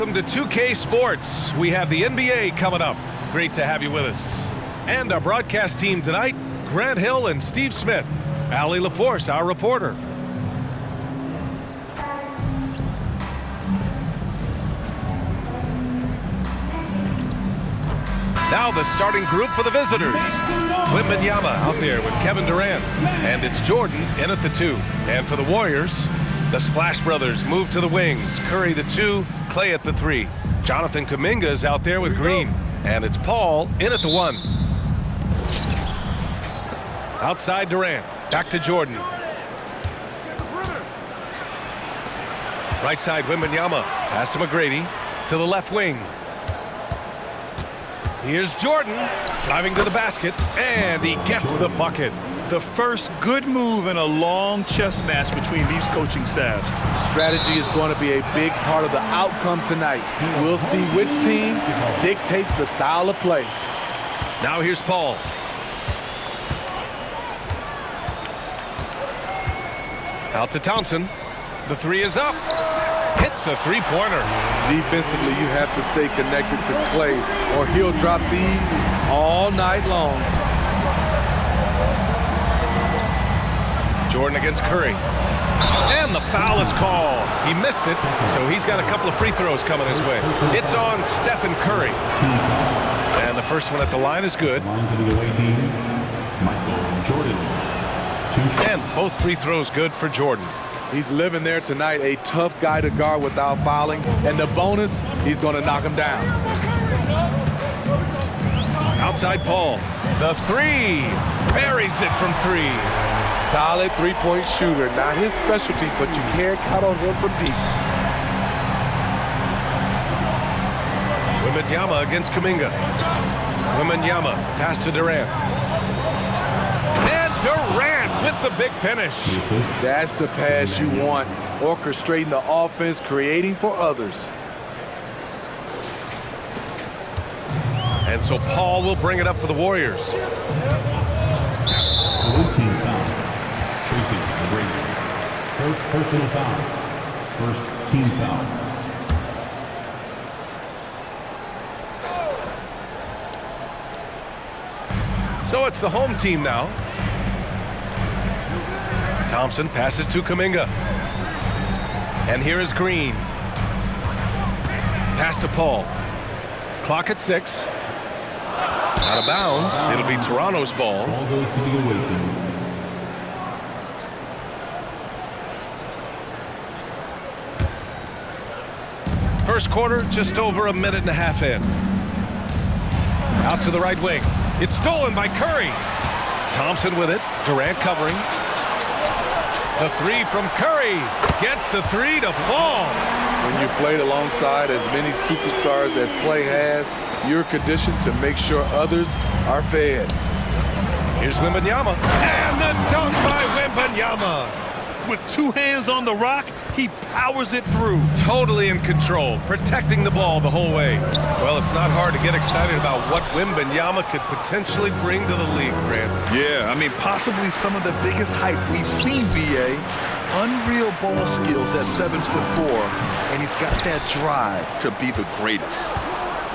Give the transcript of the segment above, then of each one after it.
Welcome to 2K Sports. We have the NBA coming up. Great to have you with us. And our broadcast team tonight, Grant Hill and Steve Smith. Allie LaForce, our reporter. Now the starting group for the visitors. Wembanyama out there with Kevin Durant. And it's Jordan in at the 2. And for the Warriors, the Splash Brothers move to the wings. Curry the 2, Clay at the 3. Jonathan Kuminga is out there with Green. And it's Paul in at the 1. Outside Durant. Back to Jordan. Right side Wembanyama. Pass to McGrady. To the left wing. Here's Jordan driving to the basket. And he gets the bucket. The first good move in a long chess match between these coaching staffs. Strategy is going to be a big part of the outcome tonight. We'll see which team dictates the style of play. Now here's Paul. Out to Thompson. The 3 is up. Hits a three-pointer. Defensively, you have to stay connected to Clay, or he'll drop these all night long. Jordan against Curry. And the foul is called. He missed it, so he's got a couple of free throws coming his way. It's on Stephen Curry. And the first one at the line is good. And both free throws good for Jordan. He's living there tonight, a tough guy to guard without fouling. And the bonus, he's going to knock him down. Outside Paul. The 3. Buries it from 3. Solid three-point shooter. Not his specialty, but you can't count on him from deep. Wembanyama against Kuminga. Wembanyama, pass to Durant. And Durant with the big finish. That's the pass you want. Orchestrating the offense, creating for others. And so Paul will bring it up for the Warriors. First personal foul. First team foul. So it's the home team now. Thompson passes to Kuminga. And here is Green. Pass to Paul. Clock at 6. Out of bounds. It'll be Toronto's ball. Ball goes to the away team. First quarter, just over a minute and a half in. Out to the right wing. It's stolen by Curry. Thompson with it. Durant covering. The 3 from Curry. Gets the 3 to fall. When you played alongside as many superstars as Clay has, you're conditioned to make sure others are fed. Here's Wembanyama. And the dunk by Wembanyama. With 2 hands on the rock, he powers it through. Totally in control, protecting the ball the whole way. Well, it's not hard to get excited about what Wembanyama could potentially bring to the league, Grant. Yeah, I mean, possibly some of the biggest hype we've seen, B.A. Unreal ball skills at 7'4", and he's got that drive to be the greatest.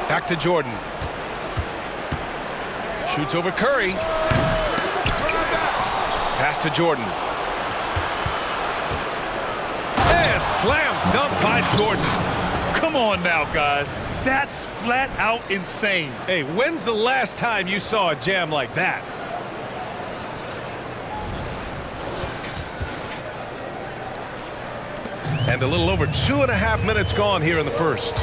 Back to Jordan. Shoots over Curry. Pass to Jordan. Slam dunk by Jordan. Come on now, guys. That's flat out insane. Hey, when's the last time you saw a jam like that? And a little over 2.5 minutes gone here in the first.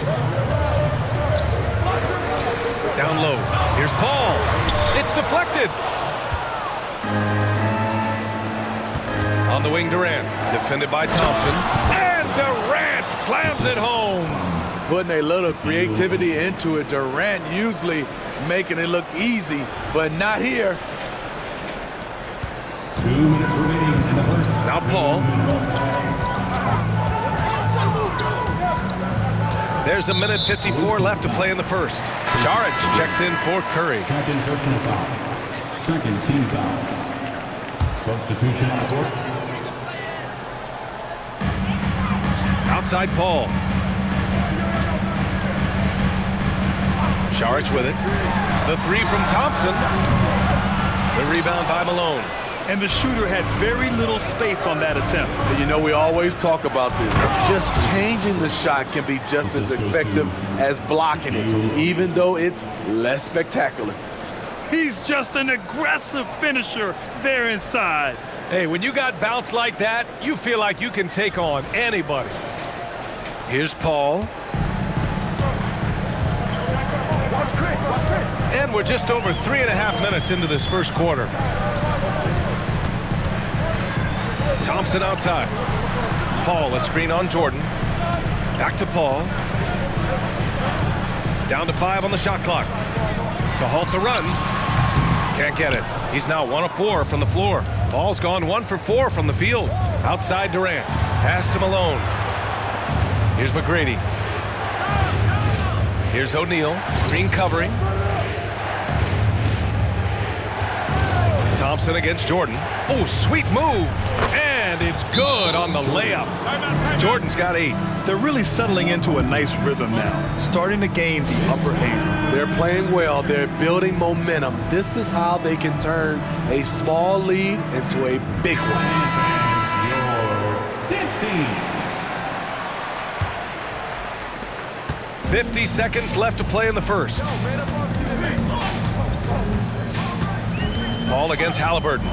Down low. Here's Paul. It's deflected. On the wing, Durant. Defended by Thompson. And Durant slams it home. Putting a little creativity into it. Durant usually making it look easy, but not here. 2 minutes remaining in the first. Now Paul. There's a minute 54 left to play in the first. Saric checks in for Curry. Second personal foul. Second team foul. Substitution on the court. Outside Paul. Saric with it. The three from Thompson. The rebound by Malone. And the shooter had very little space on that attempt. And you know, we always talk about this. Just changing the shot can be just as effective as blocking it, even though it's less spectacular. He's just an aggressive finisher there inside. Hey, when you got bounce like that, you feel like you can take on anybody. Here's Paul. And we're just over 3.5 minutes into this first quarter. Thompson outside. Paul, a screen on Jordan. Back to Paul. Down to 5 on the shot clock. To halt the run. Can't get it. He's now 1 of 4 from the floor. Paul's gone 1 for 4 from the field. Outside Durant. Pass to Malone. Here's McGrady. Here's O'Neal. Green covering. Thompson against Jordan. Oh, sweet move. And it's good on the layup. Jordan's got 8. They're really settling into a nice rhythm now, starting to gain the upper hand. They're playing well. They're building momentum. This is how they can turn a small lead into a big one. Dance team. 50 seconds left to play in the first. Paul against Halliburton.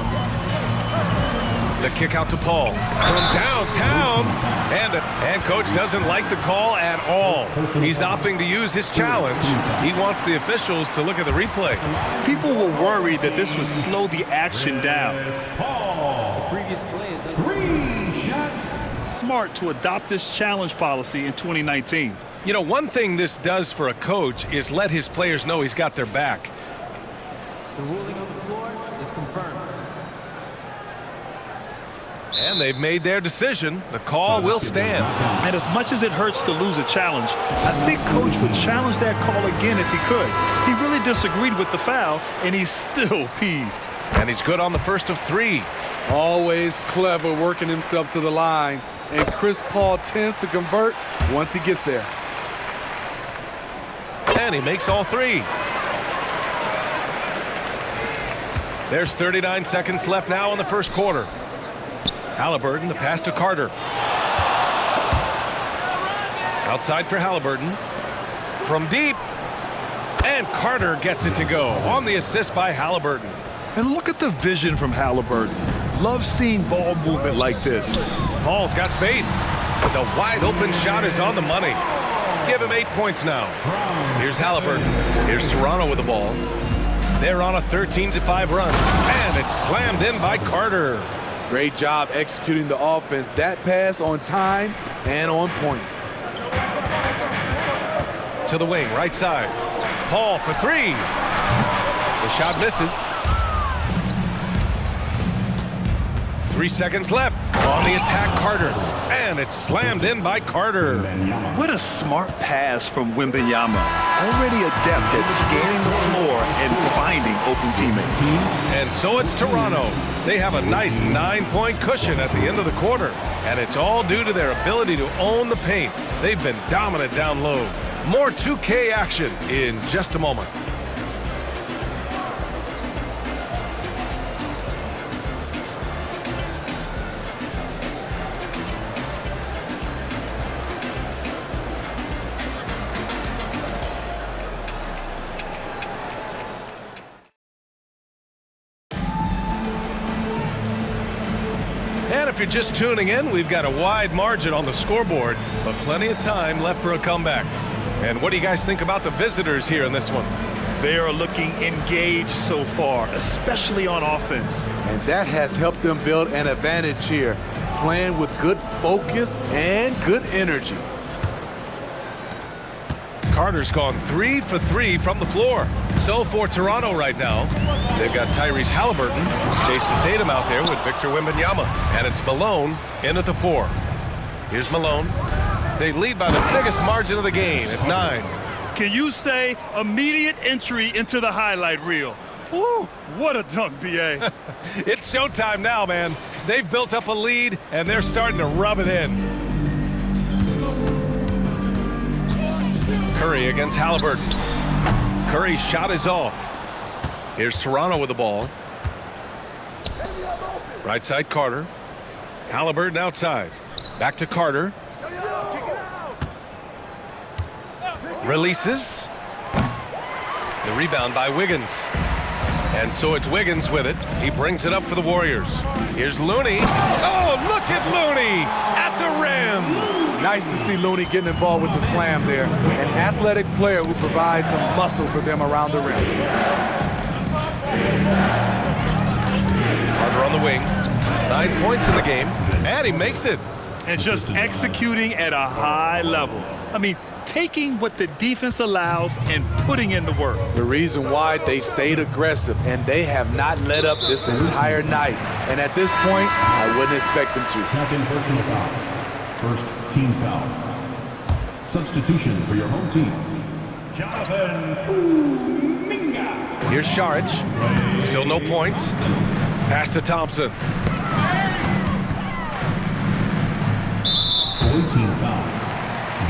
The kick out to Paul from downtown, and coach doesn't like the call at all. He's opting to use his challenge. He wants the officials to look at the replay. People were worried that this would slow the action down. Paul. The previous play is 3 shots. Smart to adopt this challenge policy in 2019. You know, one thing this does for a coach is let his players know he's got their back. The ruling on the floor is confirmed. And they've made their decision. The call will stand. And as much as it hurts to lose a challenge, I think Coach would challenge that call again if he could. He really disagreed with the foul, and he's still peeved. And he's good on the first of 3. Always clever working himself to the line, and Chris Paul tends to convert once he gets there. And he makes all 3. There's 39 seconds left now in the first quarter. Halliburton, the pass to Carter. Outside for Halliburton. From deep. And Carter gets it to go on the assist by Halliburton. And look at the vision from Halliburton. Love seeing ball movement like this. Paul's got space. The wide open shot is on the money. Give him 8 points now. Here's Halliburton. Here's Toronto with the ball. They're on a 13-5 run. And it's slammed in by Carter. Great job executing the offense. That pass on time and on point. To the wing, right side. Paul for 3. The shot misses. 3 seconds left. On the attack, Carter. And it's slammed in by Carter. What a smart pass from Wembanyama. Already adept at scanning the floor and finding open teammates. And so it's Toronto. They have a nice 9-point cushion at the end of the quarter. And it's all due to their ability to own the paint. They've been dominant down low. More 2K action in just a moment. And if you're just tuning in, we've got a wide margin on the scoreboard, but plenty of time left for a comeback. And what do you guys think about the visitors here in this one? They are looking engaged so far, especially on offense. And that has helped them build an advantage here, playing with good focus and good energy. Carter's gone 3 for 3 from the floor. So for Toronto right now, they've got Tyrese Halliburton, Jason Tatum out there with Victor Wembanyama, and it's Malone in at the 4. Here's Malone. They lead by the biggest margin of the game at 9. Can you say immediate entry into the highlight reel? Woo, what a dunk, B.A. It's showtime now, man. They've built up a lead, and they're starting to rub it in. Curry against Halliburton. Curry's shot is off. Here's Toronto with the ball. Right side, Carter. Halliburton outside. Back to Carter. Releases. The rebound by Wiggins. And so it's Wiggins with it. He brings it up for the Warriors. Here's Looney. Oh, look at Looney at the rim. Nice to see Looney getting involved with the slam there. An athletic player who provides some muscle for them around the rim. Carter on the wing. 9 points in the game. And he makes it. And just executing at a high level. I mean, taking what the defense allows and putting in the work. The reason why they've stayed aggressive and they have not let up this entire night. And at this point, I wouldn't expect them to. Second personal foul. First team foul. Substitution for your home team. Jonathan Kuminga. Here's Saric. Still no points. Pass to Thompson. 14 foul.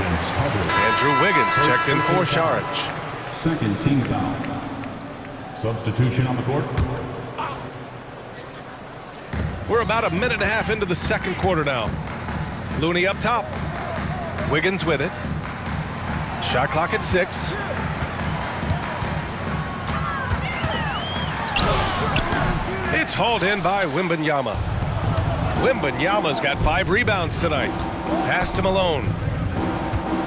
Andrew Wiggins checked in for Saric. Second team foul. Substitution on the court. We're about a minute and a half into the second quarter now. Looney up top. Wiggins with it. Shot clock at 6. It's hauled in by Wembanyama. Wembanyama's got 5 rebounds tonight. Pass to Malone.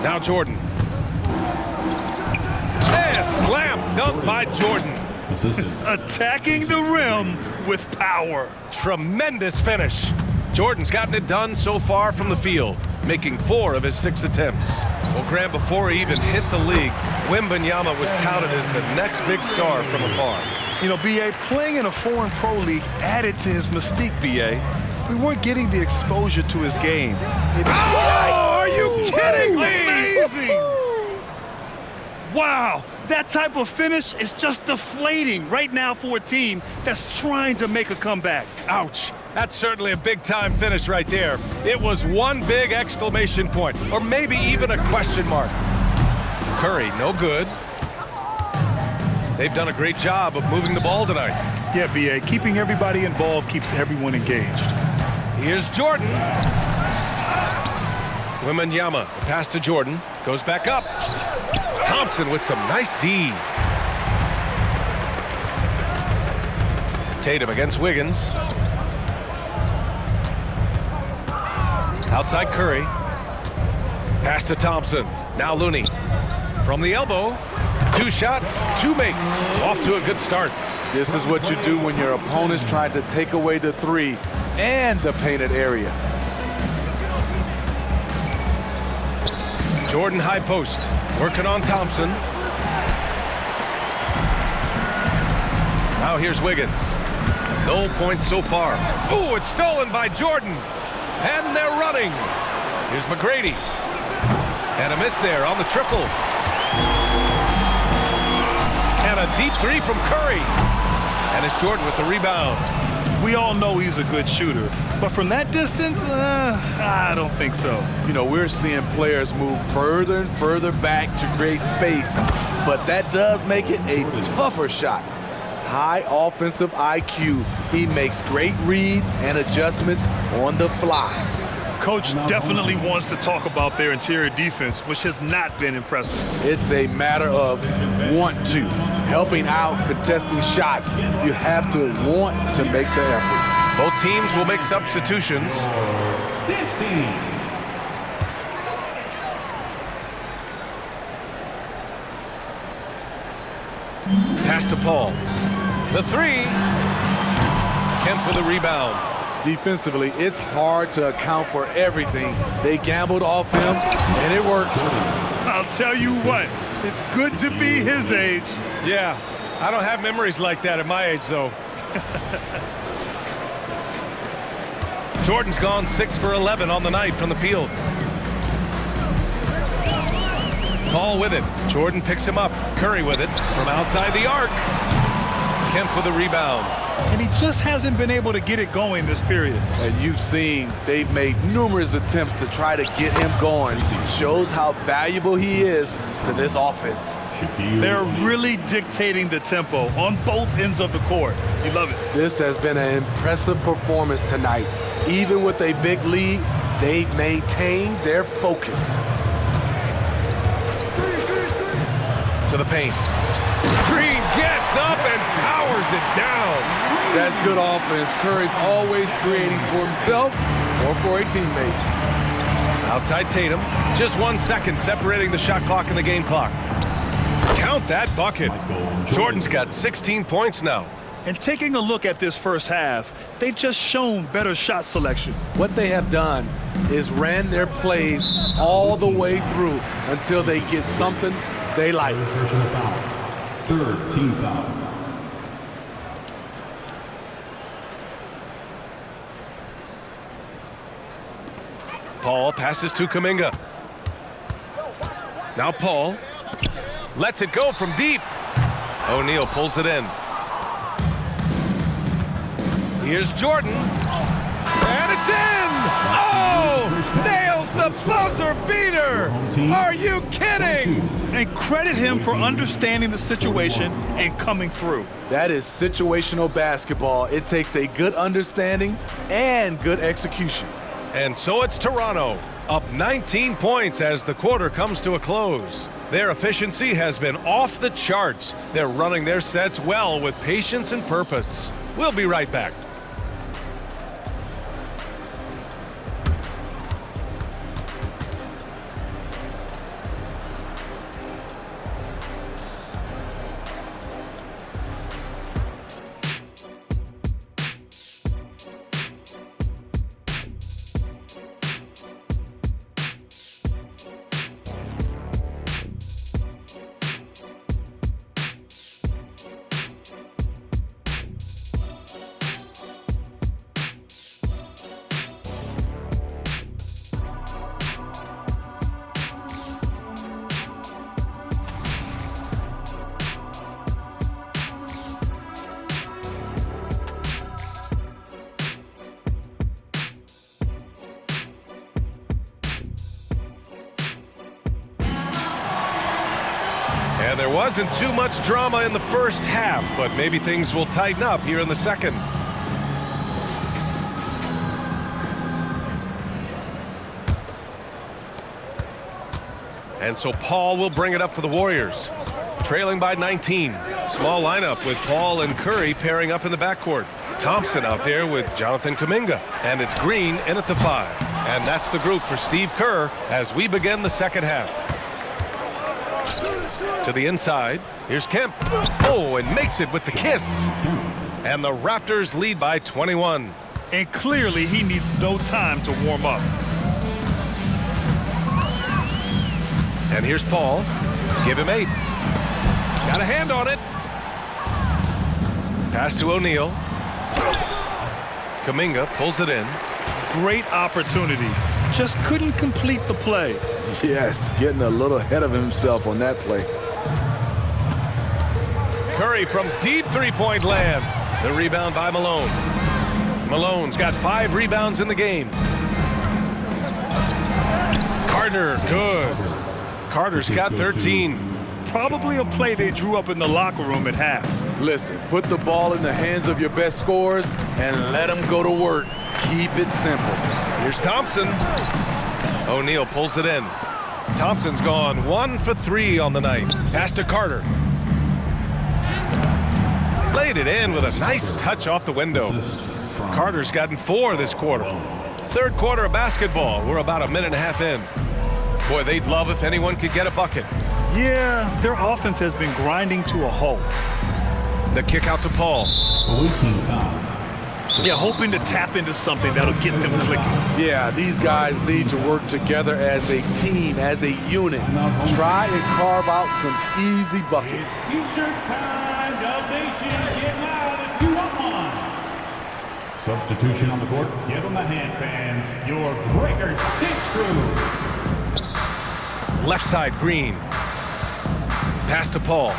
Now Jordan. And slam dunk by Jordan. Attacking the rim with power. Tremendous finish. Jordan's gotten it done so far from the field, making 4 of his 6 attempts. Well, Graham, before he even hit the league, Wembanyama was touted as the next big star from afar. You know, B.A., playing in a foreign pro league added to his mystique, B.A. We weren't getting the exposure to his game. Are you kidding me? Amazing! Wow, that type of finish is just deflating right now for a team that's trying to make a comeback. Ouch. That's certainly a big-time finish right there. It was one big exclamation point, or maybe even a question mark. Curry, no good. They've done a great job of moving the ball tonight. Yeah, B.A., keeping everybody involved keeps everyone engaged. Here's Jordan. Wembanyama, the pass to Jordan, goes back up. Thompson with some nice D. Tatum against Wiggins. Outside Curry. Pass to Thompson. Now Looney. From the elbow. 2 shots, 2 makes. Off to a good start. This is what you do when your opponent's trying to take away the 3 and the painted area. Jordan high post, working on Thompson. Now here's Wiggins. No points so far. Oh, it's stolen by Jordan. And they're running. Here's McGrady. And a miss there on the triple. And a deep 3 from Curry. And it's Jordan with the rebound. We all know he's a good shooter, but from that distance, I don't think so. You know, we're seeing players move further and further back to create space, but that does make it a tougher shot. High offensive IQ. He makes great reads and adjustments on the fly. Coach definitely wants to talk about their interior defense, which has not been impressive. It's a matter of want to. Helping out, contesting shots. You have to want to make the effort. Both teams will make substitutions. This team. Pass to Paul. The 3. Kemp with a rebound. Defensively, it's hard to account for everything. They gambled off him, and it worked. I'll tell you what, it's good to be his age. Yeah, I don't have memories like that at my age, though. Jordan's gone 6 for 11 on the night from the field. Paul with it. Jordan picks him up. Curry with it from outside the arc. Kemp with a rebound. and he just hasn't been able to get it going this period. And you've seen they've made numerous attempts to try to get him going. Shows how valuable he is to this offense. They're really dictating the tempo on both ends of the court. You love it. This has been an impressive performance tonight. Even with a big lead, they've maintained their focus. To the paint. Green gets up and powers it down. That's good offense. Curry's always creating for himself or for a teammate. Outside Tatum. Just 1 second separating the shot clock and the game clock. Count that bucket. Jordan's got 16 points now. And taking a look at this first half, they've just shown better shot selection. What they have done is ran their plays all the way through until they get something they like. Third team foul. Paul passes to Kuminga. Now Paul lets it go from deep. O'Neal pulls it in. Here's Jordan. And it's in! Oh! Nails the buzzer beater! Are you kidding? And credit him for understanding the situation and coming through. That is situational basketball. It takes a good understanding and good execution. And so it's Toronto, up 19 points as the quarter comes to a close. Their efficiency has been off the charts. They're running their sets well with patience and purpose. We'll be right back. And there wasn't too much drama in the first half, but maybe things will tighten up here in the second. And so Paul will bring it up for the Warriors. Trailing by 19. Small lineup with Paul and Curry pairing up in the backcourt. Thompson out there with Jonathan Kuminga. And it's Green in at the 5. And that's the group for Steve Kerr as we begin the second half. To the inside, here's Kemp. Oh, and makes it with the kiss. And the Raptors lead by 21. And clearly he needs no time to warm up. And here's Paul. Give him 8. Got a hand on it. Pass to O'Neal. Kuminga pulls it in. Great opportunity. Just couldn't complete the play. Yes, getting a little ahead of himself on that play. Curry from deep three-point land. The rebound by Malone. Malone's got 5 rebounds in the game. Carter, good. Carter's got 13. Probably a play they drew up in the locker room at half. Listen, put the ball in the hands of your best scorers and let them go to work. Keep it simple. Here's Thompson. O'Neal pulls it in. Thompson's gone 1 for 3 on the night. Pass to Carter. Laid it in with a nice touch off the window. Carter's gotten 4 this quarter. Third quarter of basketball. We're about a minute and a half in. Boy, they'd love if anyone could get a bucket. Yeah, their offense has been grinding to a halt. The kick out to Paul. Yeah, hoping to tap into something that'll get them clicking. Yeah, these guys need to work together as a team, as a unit. Try and carve out some easy buckets. T-shirt time, Domination, get loud if you want one. Substitution on the court. Give them a hand, fans. Your breakers stick screw. Left side, Green. Pass to Paul.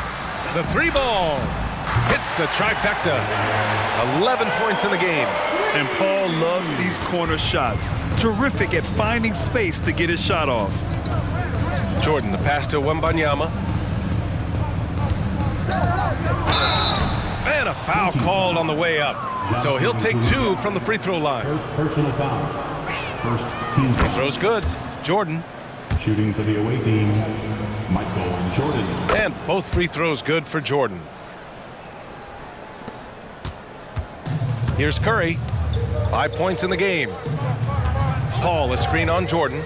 The 3 ball. Hits the trifecta. 11 points in the game. And Paul loves these corner shots. Terrific at finding space to get his shot off. Jordan, the pass to Wembanyama. And a foul called on the way up. So he'll take 2 from the free throw line. First personal foul. First team foul. Throw's good. Jordan. Shooting for the away team, Michael Jordan. And both free throws good for Jordan. Here's Curry. 5 points in the game. Paul, a screen on Jordan.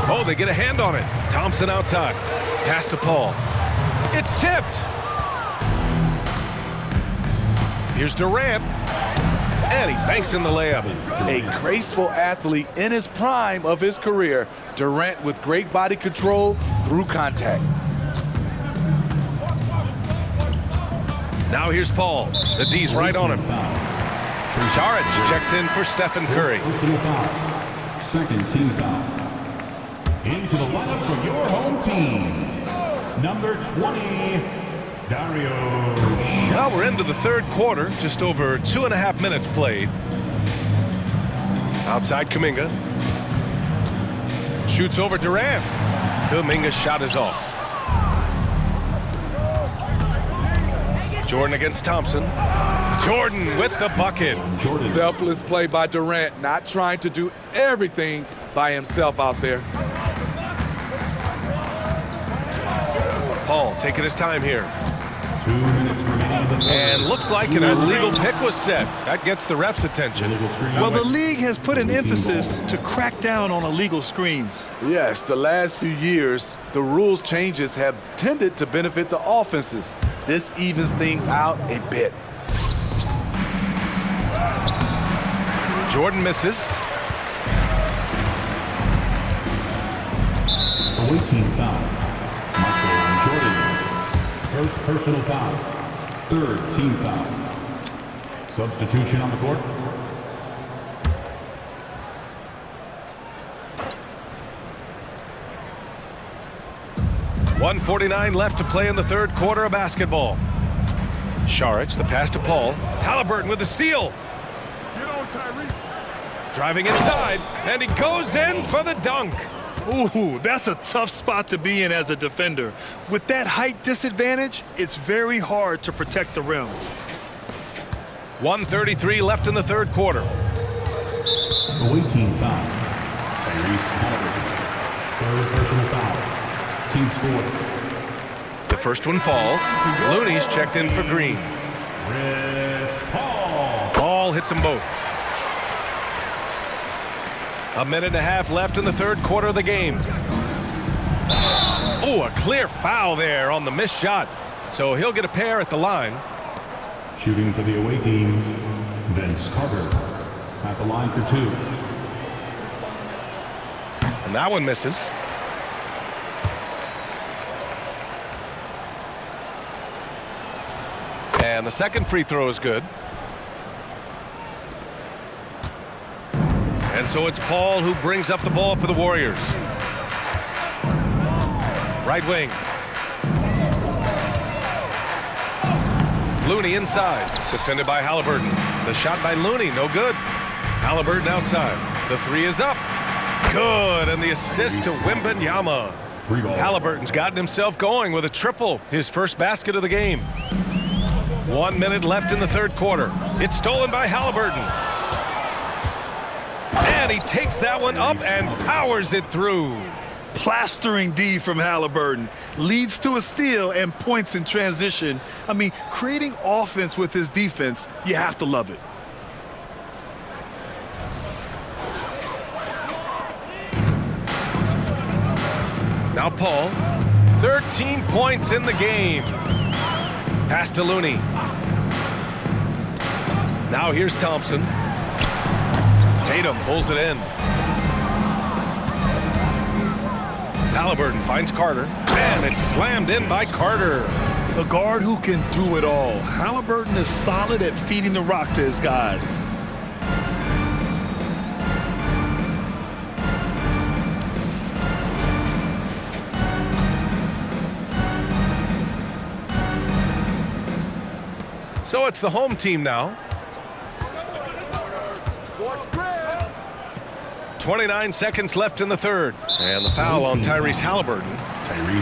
Oh, they get a hand on it. Thompson outside. Pass to Paul. It's tipped. Here's Durant. And he banks in the layup. A graceful athlete in his prime of his career. Durant with great body control through contact. Now here's Paul. The D's right on him. Saric checks in for Stephen Curry. Personal foul. Second team foul. Into the lineup for your home team, number 20, Dario. Well, we're into the third quarter. Just over 2.5 minutes played. Outside Kuminga. Shoots over Durant. Kuminga's shot is off. Jordan against Thompson. Jordan with the bucket. Selfless play by Durant, not trying to do everything by himself out there. Paul taking his time here. 2 minutes remaining in the third. And looks like an illegal pick was set. That gets the ref's attention. Well, the league has put an emphasis to crack down on illegal screens. Yes, the last few years, the rules changes have tended to benefit the offenses. This evens things out a bit. Jordan misses. Away team foul. Michael Jordan. First personal foul. Third team foul. Substitution on the court. .149 left to play in the third quarter of basketball. Saric, the pass to Paul. Halliburton with the steal. Driving inside, and he goes in for the dunk. Ooh, that's a tough spot to be in as a defender. With that height disadvantage, it's very hard to protect the rim. 1:33 left in the third quarter. Away team foul. Tyrese Halliburton. Third personal foul. Team score. The first one falls. Looney's checked in for Green. Paul. Ball hits them both. 1.5 minutes left in the third quarter of the game. Oh, a clear foul there on the missed shot. So he'll get a pair at the line. Shooting for the away team, Vince Carter. At the line for 2. And that one misses. And the second free throw is good. And so it's Paul who brings up the ball for the Warriors. Right wing. Looney inside, defended by Halliburton. The shot by Looney, no good. Halliburton outside. The three is up. Good, and the assist to Wembanyama. Halliburton's gotten himself going with a triple, his first basket of the game. 1 minute left in the third quarter. It's stolen by Halliburton. And he takes that one up and powers it through. Plastering D from Halliburton. Leads to a steal and points in transition. I mean, creating offense with his defense, you have to love it. Now Paul, 13 points in the game. Pass to Looney. Now here's Thompson. Tatum pulls it in. Halliburton finds Carter, and it's slammed in by Carter. A guard who can do it all. Halliburton is solid at feeding the rock to his guys. So it's the home team now. 29 seconds left in the third. And the foul on Tyrese Halliburton.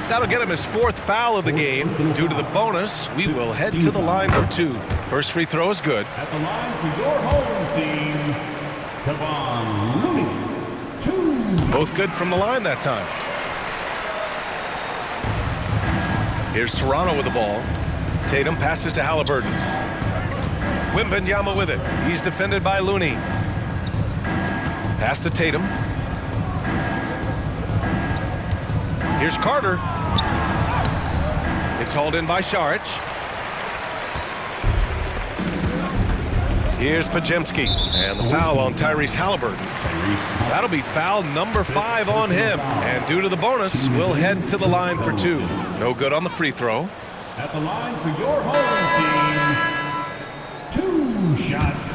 That'll get him his fourth foul of the game. Due to the bonus, we will head to the line for two. First free throw is good. At the line for your home team, Kevon Looney. 2. Both good from the line that time. Here's Toronto with the ball. Tatum passes to Halliburton. Wembanyama with it. He's defended by Looney. Pass to Tatum. Here's Carter. It's hauled in by Saric. Here's Pajemski. And the foul on Tyrese Halliburton. That'll be foul number 5 on him. And due to the bonus, we'll head to the line for two. No good on the free throw. At the line for your home team, 2 shots.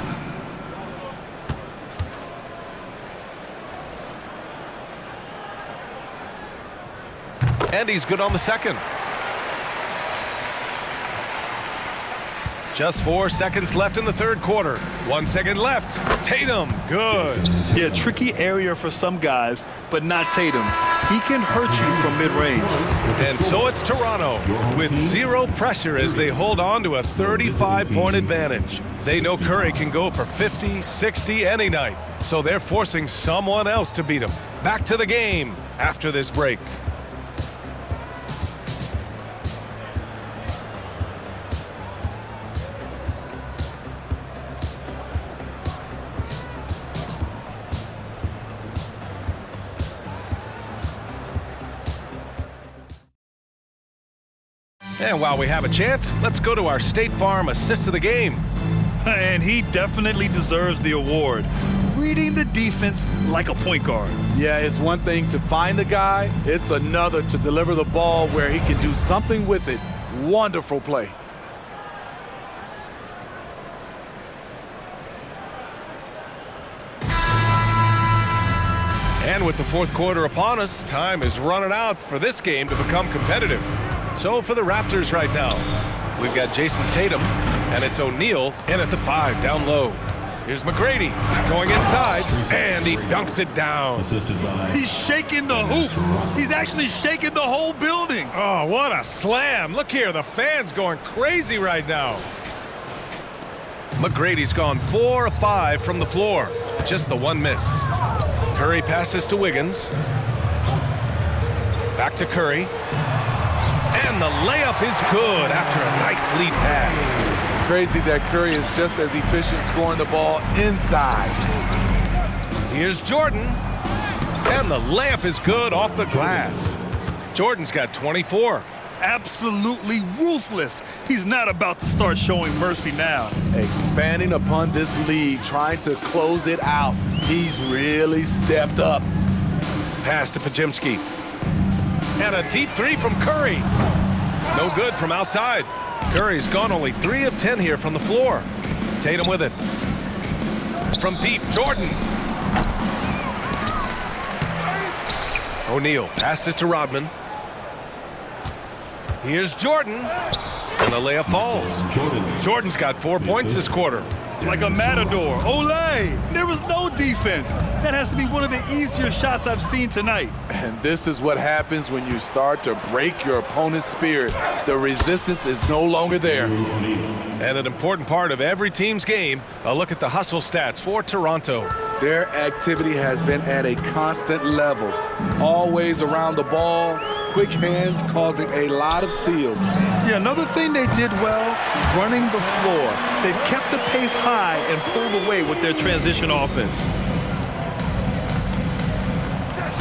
And he's good on the second. Just 4 seconds left in the third quarter. 1 second left. Tatum, good. Yeah, tricky area for some guys, but not Tatum. He can hurt you from mid-range. And so it's Toronto with 0 pressure as they hold on to a 35-point advantage. They know Curry can go for 50, 60 any night, so they're forcing someone else to beat him. Back to the game after this break. And while we have a chance, let's go to our State Farm assist of the game. And he definitely deserves the award. Reading the defense like a point guard. Yeah, it's one thing to find the guy. It's another to deliver the ball where he can do something with it. Wonderful play. And with the fourth quarter upon us, time is running out for this game to become competitive. So for the Raptors right now, we've got Jason Tatum, and it's O'Neal in at the 5 down low. Here's McGrady going inside, and he dunks it down. He's shaking the hoop. He's actually shaking the whole building. Oh, what a slam. Look here, the fans going crazy right now. McGrady's gone 4 of 5 from the floor. Just the one miss. Curry passes to Wiggins. Back to Curry. And the layup is good after a nice lead pass. Crazy that Curry is just as efficient scoring the ball inside. Here's Jordan. And the layup is good off the glass. Jordan's got 24. Absolutely ruthless. He's not about to start showing mercy now. Expanding upon this lead, trying to close it out. He's really stepped up. Pass to Pajemski. And a deep 3 from Curry. No good from outside. Curry's gone only 3 of 10 here from the floor. Tatum with it. From deep, Jordan. O'Neal passes to Rodman. Here's Jordan. And the layup falls. Jordan's got 4 points this quarter. Like a matador. Olay! There was no defense. That has to be one of the easier shots I've seen tonight. And this is what happens when you start to break your opponent's spirit. The resistance is no longer there. And an important part of every team's game, a look at the hustle stats for Toronto. Their activity has been at a constant level. Always around the ball, quick hands causing a lot of steals. Yeah, another thing they did well, running the floor. They've kept the pace high and pulled away with their transition offense.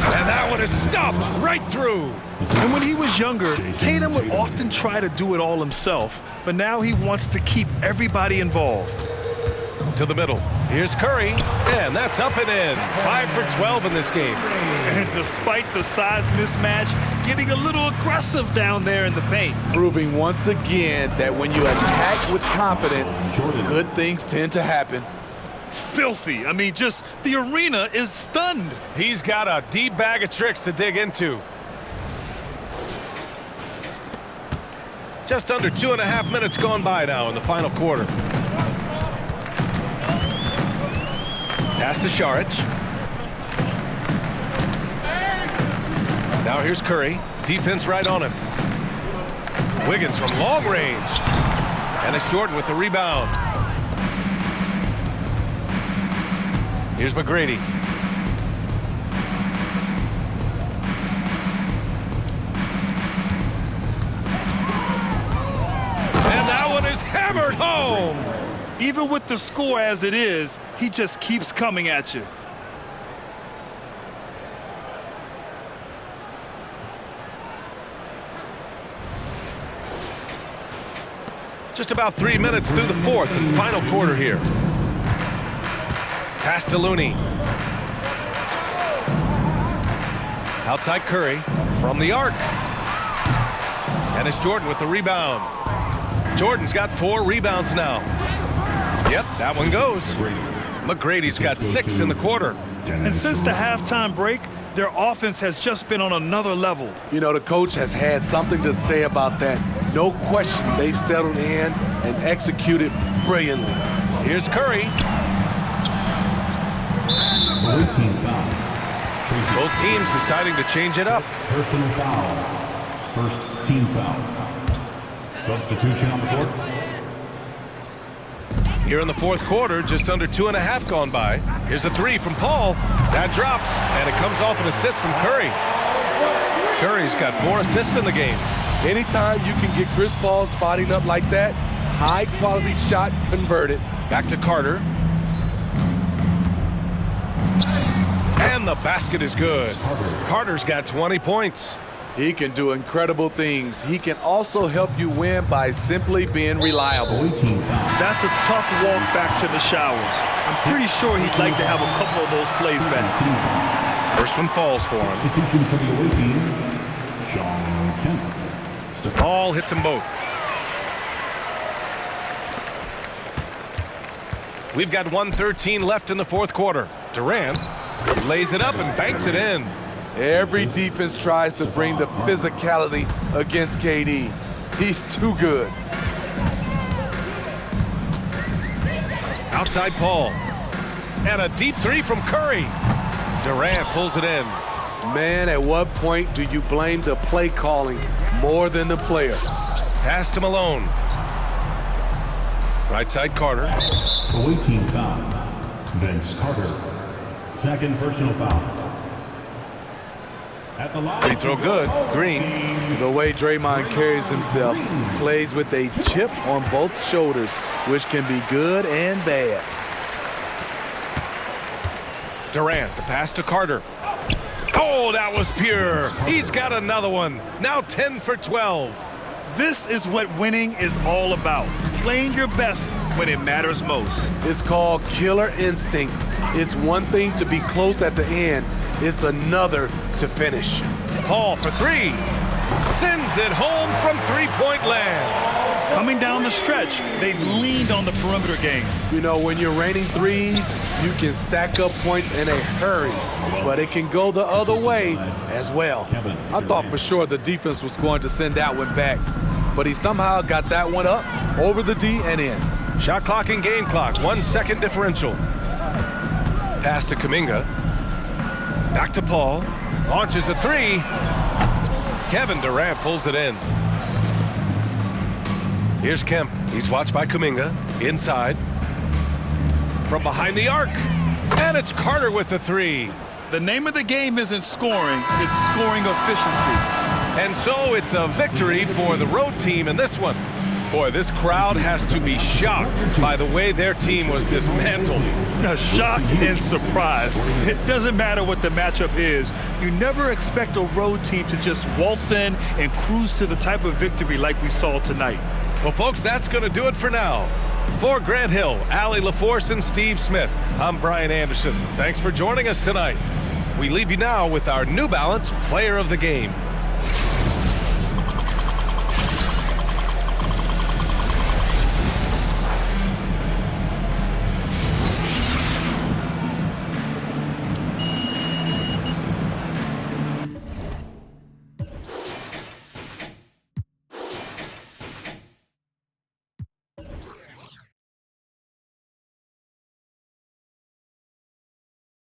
And that one is stuffed right through. And when he was younger, Tatum would often try to do it all himself, but now he wants to keep everybody involved. To the middle. Here's Curry, and that's up and in. 5 for 12 in this game. And despite the size mismatch, getting a little aggressive down there in the paint. Proving once again that when you attack with confidence, good things tend to happen. Filthy. I mean, just the arena is stunned. He's got a deep bag of tricks to dig into. Just under 2.5 minutes gone by now in the final quarter. Pass to Šarić. Now here's Curry. Defense right on him. Wiggins from long range. And it's Jordan with the rebound. Here's McGrady. And that one is hammered home. Even with the score as it is, he just keeps coming at you. Just about 3 minutes through the fourth and final quarter here. Pass to Looney. Outside Curry from the arc. And it's Jordan with the rebound. Jordan's got 4 rebounds now. Yep, that one goes. McGrady's got 6 in the quarter. And since the halftime break, their offense has just been on another level. You know, the coach has had something to say about that. No question, they've settled in and executed brilliantly. Here's Curry. Both teams deciding to change it up. Personal foul. First team foul. Substitution on the court. Here in the fourth quarter, just under 2.5 gone by. Here's a 3 from Paul. That drops, and it comes off an assist from Curry. Curry's got 4 assists in the game. Anytime you can get Chris Paul spotting up like that, high-quality shot converted. Back to Carter. And the basket is good. Carter's got 20 points. He can do incredible things. He can also help you win by simply being reliable. That's a tough walk back to the showers. I'm pretty sure he'd like to have a couple of those plays back. First one falls for him. Substitution for the away team, Sean Kemp. Paul hits them both. We've got 1:13 left in the fourth quarter. Durant lays it up and banks it in. Every defense tries to bring the physicality against KD. He's too good. Outside Paul. And a deep 3 from Curry. Durant pulls it in. Man, at what point do you blame the play calling more than the player? Pass to Malone. Right side Carter. Away team foul. Vince Carter. Second personal foul. At the line. Free throw good. Green. The way Draymond carries himself, plays with a chip on both shoulders, which can be good and bad. Durant, the pass to Carter. Oh, that was pure. He's got another one. Now 10 for 12. This is what winning is all about. Playing your best when it matters most. It's called killer instinct. It's one thing to be close at the end. It's another to finish. Paul for 3. Sends it home from three-point land. Coming down the stretch, they've leaned on the perimeter game. You know, when you're raining threes, you can stack up points in a hurry, but it can go the other way as well. I thought for sure the defense was going to send that one back, but he somehow got that one up, over the D and in. Shot clock and game clock, 1 second differential. Pass to Kuminga. Back to Paul. Launches a 3. Kevin Durant pulls it in. Here's Kemp. He's watched by Kuminga. Inside. From behind the arc. And it's Carter with the 3. The name of the game isn't scoring, it's scoring efficiency. And so it's a victory for the road team in this one. Boy, this crowd has to be shocked by the way their team was dismantled. Shocked and surprised. It doesn't matter what the matchup is. You never expect a road team to just waltz in and cruise to the type of victory like we saw tonight. Well, folks, that's going to do it for now. For Grant Hill, Allie LaForce, and Steve Smith, I'm Brian Anderson. Thanks for joining us tonight. We leave you now with our New Balance Player of the Game.